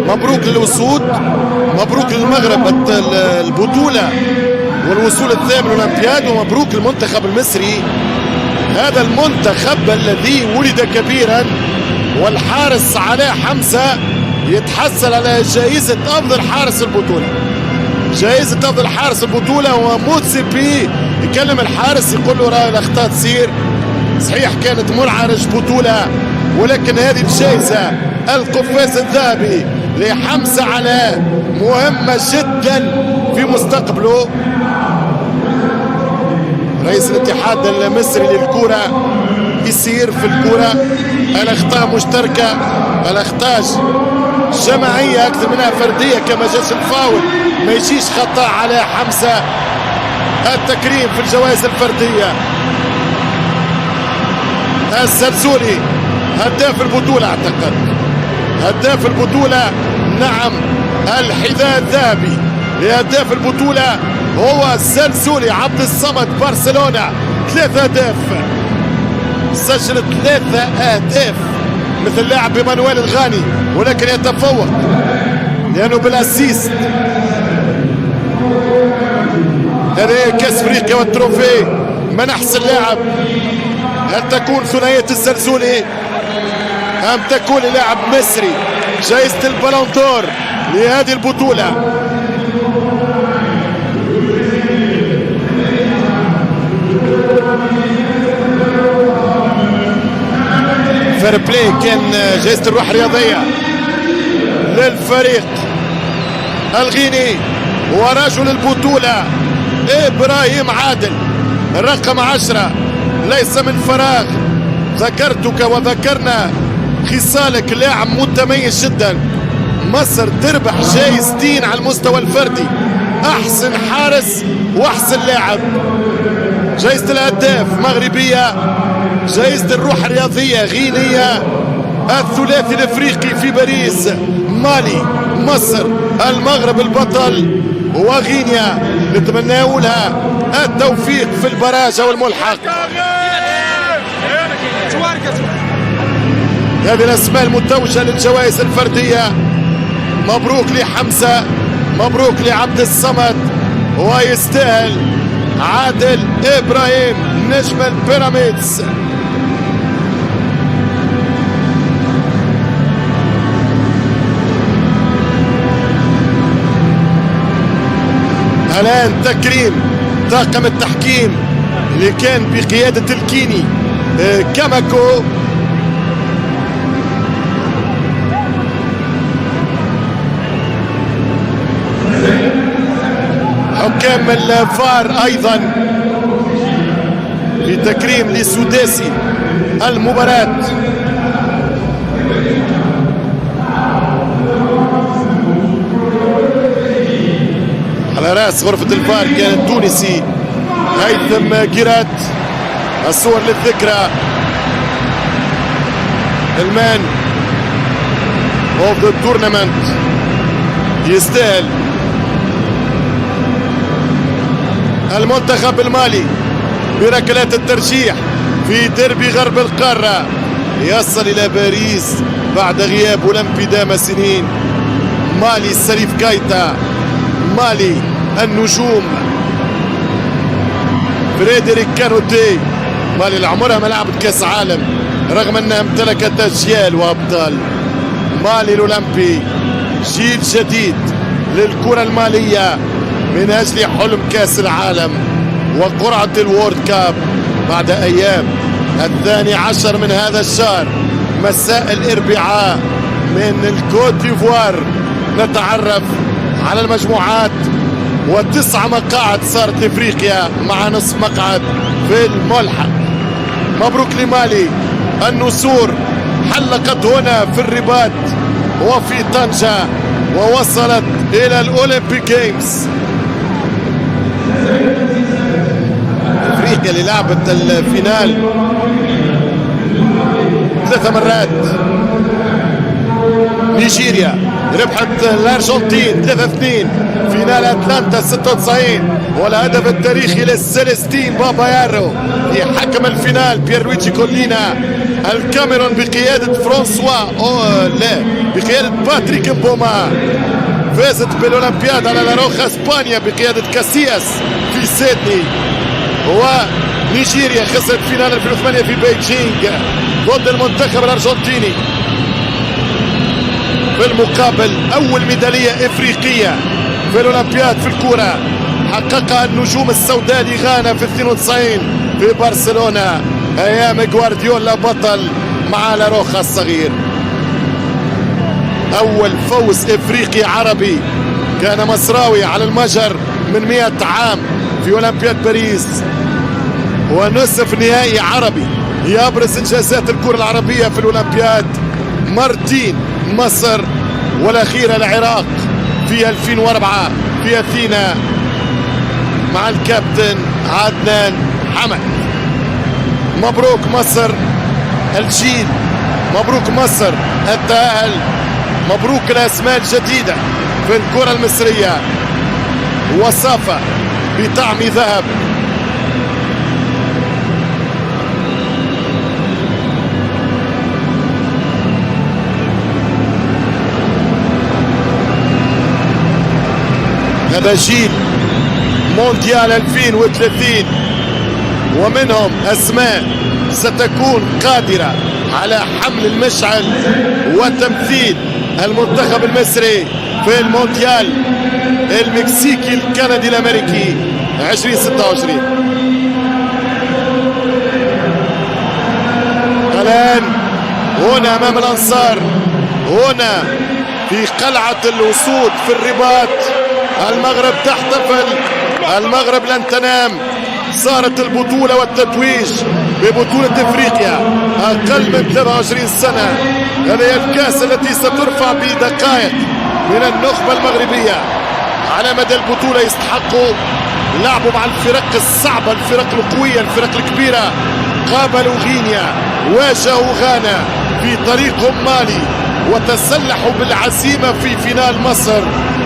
مبروك للوصول، مبروك للمغرب البطولة والوصول الثامن الأولمبياد، ومبروك للمنتخب المصري، هذا المنتخب الذي ولد كبيرا. والحارس علاء حمزة يتحصل على جائزة أفضل حارس البطولة، جائزة أفضل حارس البطولة. وموتسيبي يكلم الحارس يقول له راه الأخطاء تصير، صحيح كانت منعرج بطولة، ولكن هذه الجائزة القفاز الذهبي لحمزة علاء مهمة جدا في مستقبله. رئيس الاتحاد المصري للكرة يسير في الكرة الأخطاء مشتركة، الأخطاء جماعية أكثر منها فردية، كما جاش الفاول ما يجيش خطأ على حمزة. التكريم في الجوائز الفردية. الزلزولي هداف البطولة، أعتقد هداف البطولة، نعم الحذاء الذهبي لهداف البطولة هو الزلزولي عبد الصمد. برشلونة 3 أهداف، سجل 3 أهداف مثل لاعب ايمانويل الغاني، ولكن يتفوق لأنه بالأسيست. هذا كأس افريقيا والتروفي من أحسن لاعب. هل تكون ثنائية الزلزولي أم تكون لاعب مصري جائزة البالون دور لهذه البطولة؟ فير بلاي كان جائزة الروح الرياضية للفريق الغيني. ورجل البطولة إبراهيم عادل رقم 10. ليس من فراغ ذكرتك وذكرنا خصالك، لاعب متميز جدا. مصر تربح جائزتين على المستوى الفردي، أحسن حارس وأحسن لاعب. جائزة الهداف مغربية، جائزة الروح الرياضية غينية، الثلاثي الافريقي في باريس، مالي، مصر، المغرب البطل وغينيا. نتمنى لها التوفيق في البراج والملحق. هذه الاسماء المتوجة للجوائز الفردية. مبروك لحمزة، مبروك لعبد الصمد، ويستاهل عادل ابراهيم نجم البيراميدز. الآن تكريم طاقم التحكيم اللي كان بقيادة الكيني كاماكو. حكام الفار أيضا لتكريم لسداسي المباراة. على رأس غرفة الفار كان التونسي هيثم جيرات. الصور للذكرى، المان اوف ذا تورنمنت، يستاهل. المنتخب المالي بركلات الترجيح في ديربي غرب القارة يصل إلى باريس بعد غياب أولمبي دام سنين. مالي سليف كايتا، مالي النجوم فريدريك كانوتي. مالي اللي عمرها ما لعبت كاس عالم رغم انها امتلكت اجيال وابطال. مالي الاولمبي جيل جديد للكرة المالية من اجل حلم كاس العالم وقرعة الوورد كاب بعد ايام. 12 من هذا الشهر مساء الاربعاء من الكوت ديفوار نتعرف على المجموعات، و9 مقاعد صارت لافريقيا مع نصف مقعد في الملحق. مبروك لمالي، النسور حلقت هنا في الرباط وفي طنجة ووصلت إلى الأولمبيك جيمز. افريقيا اللي لعبت الفينال 3 مرات. نيجيريا ربحت الارجنتين 3-2 فينال اتلانتا 96، والهدف التاريخي للسيليستين بابا يارو في حكم الفينال بيرويجي كولينا. الكاميرون بقيادة فرانسوا لا بقيادة باتريك مبوما فازت بالاولمبياد على لاروخا اسبانيا بقيادة كاسياس في سيدني. ونيجيريا خسرت فينال 2008 في بيجينغ ضد المنتخب الارجنتيني. في المقابل اول ميدالية افريقية في الاولمبياد في الكرة حققها النجوم السوداء لغانا في 92 في برشلونة ايام غوارديولا بطل مع لاروخا الصغير. اول فوز افريقي عربي كان مصراوي على المجر من 100 عام في اولمبياد باريس، ونصف نهائي عربي يبرز انجازات الكرة العربية في الاولمبياد مرتين، مصر والاخيرة العراق في 2004 في اثينا مع الكابتن عدنان حمد. مبروك مصر الجيل، مبروك مصر التأهل، مبروك الاسماء الجديدة في الكرة المصرية. وصافة بطعم ذهب. هذا جيل مونديال 2030 ومنهم اسماء ستكون قادرة على حمل المشعل وتمثيل المنتخب المصري في المونديال المكسيكي الكندي الامريكي 2026. الان هنا امام الانصار، هنا في قلعة الاسود في الرباط، المغرب تحتفل، المغرب لن تنام. صارت البطولة والتتويج ببطولة افريقيا اقل من 23 سنة. هذه هي الكاس التي سترفع بدقائق من النخبة المغربية. على مدى البطولة يستحقوا لعبوا مع الفرق الصعبة، الفرق القوية، الفرق الكبيرة. قابلوا غينيا، واجهوا غانا في طريقهم مالي، وتسلحوا بالعزيمة في فينال مصر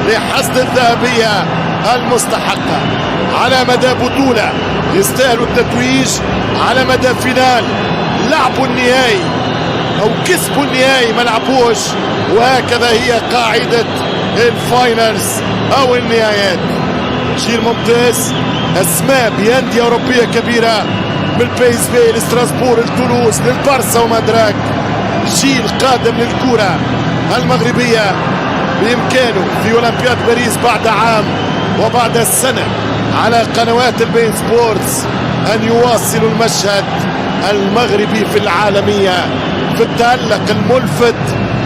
لحصد الذهبية المستحقة. على مدى بطولة يستاهلوا التتويج، على مدى فينال لعبوا النهائي او كسبوا النهائي ما لعبوش، وهكذا هي قاعدة الفاينلز او النهايات. جيل ممتاز، اسماء باندية اوروبية كبيرة من بيس بي لستراسبور لتولوز للبارسا ومدراك. جيل قادم للكرة المغربية بإمكانه في أولمبياد باريس بعد عام وبعد سنة على قنوات البين سبورتس أن يواصلوا المشهد المغربي في العالمية في التألق الملفت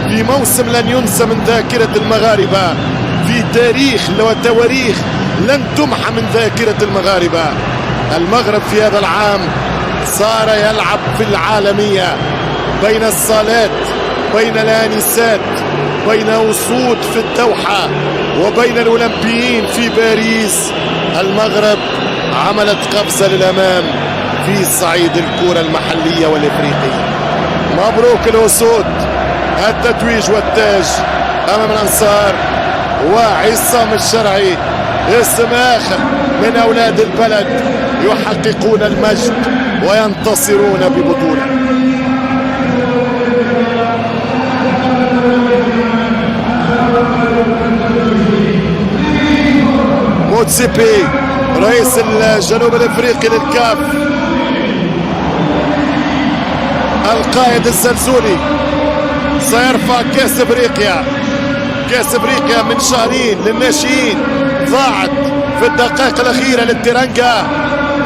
في موسم لن ينسى من ذاكرة المغاربة، في تاريخ وتواريخ لن تمحى من ذاكرة المغاربة. المغرب في هذا العام صار يلعب في العالمية بين الصالات، بين الآنسات، بين أسود في الدوحة وبين الأولمبيين في باريس. المغرب عملت قفزة للأمام في صعيد الكرة المحلية والإفريقية. مبروك الأسود، التتويج والتاج أمام الأنصار وعصام الشرعي، اسم آخر من أولاد البلد يحققون المجد وينتصرون ببطولة. موتسيبي رئيس الجنوب الافريقي للكاف، القائد الزلزولي، سيرفع كاس افريقيا. كاس افريقيا من شهرين للناشئين ضاعت في الدقائق الاخيره للتيرانجا.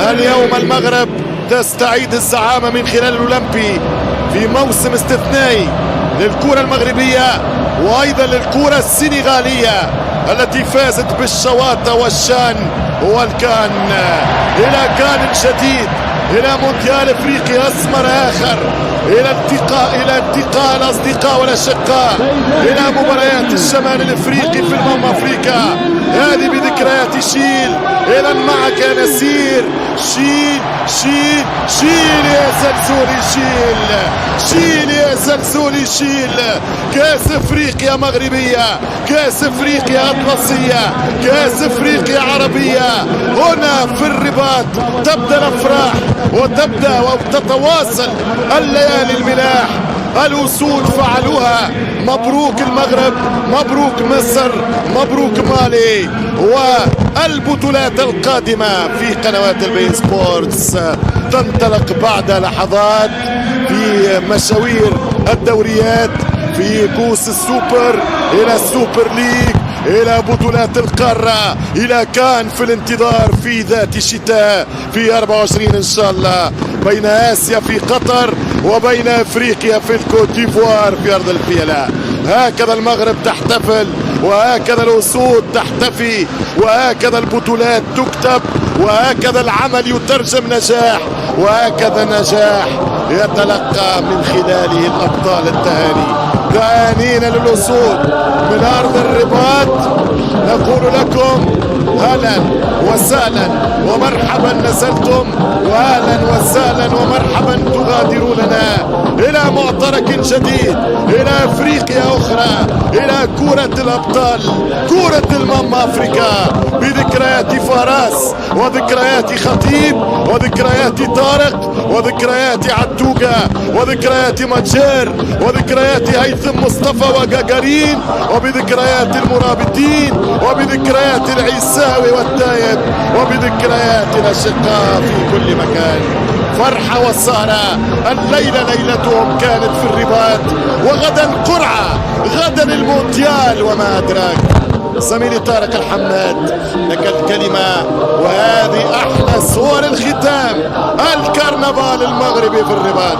اليوم المغرب تستعيد الزعامه من خلال الاولمبي في موسم استثنائي للكره المغربيه وايضا للكره السنغاليه التي فازت بالشواطة والشان والكان. الى كان جديد، الى مونديال افريقيا اسمر اخر إلى التقاء الأصدقاء والأشقاء، إلى مباريات الشمال الإفريقي في أفريقيا. هذه بذكريات شيل. إذا معك يا نسير. شيل شيل شيل يا زلزولي شيل. شيل يا زلزولي شيل. كاس افريقيا مغربية، كاس افريقيا اطلسية، كاس افريقيا عربية. هنا في الرباط تبدأ الافراح وتبدأ وتتواصل الليالي الملاح. الأسود فعلوها. مبروك المغرب، مبروك مصر، مبروك مالي. والبطولات القادمة في قنوات البين سبورتس تنطلق بعد لحظات في مشاوير الدوريات، في كؤوس السوبر إلى السوبر ليج، إلى بطولات القارة، إلى كان في الانتظار في ذات الشتاء في 24 إن شاء الله، بين آسيا في قطر وبين أفريقيا في الكوت ديفوار في أرض الفيلة. هكذا المغرب تحتفل، وهكذا الأسود تحتفي، وهكذا البطولات تكتب، وهكذا العمل يترجم نجاح، وهكذا نجاح يتلقى من خلاله الأبطال التهاني. تهانينا للأسود من أرض الرباط. نقول لكم أهلا وسهلا ومرحبا نزلتم، وأهلا وسهلا ومرحبا تغادروننا إلى معترك جديد، إلى أفريقيا أخرى، إلى كرة الأبطال، كرة أفريقيا، بذكريات فراس وذكريات خطيب وذكريات طارق وذكريات عتوقة وذكريات متجر وذكريات هيثم مصطفى وجاجارين، وبذكريات المرابطين، وبذكريات العيساوي والتايب، وبذكريات الأشقاء في كل مكان. فرحة والسهرة. الليلة ليلتهم كانت في الرباط، وغدا القرعة، غدا المونديال وما أدراك. زميلي طارق الحماد لك الكلمة، وهذه أحلى صور الختام، الكرنفال المغربي في الرباط.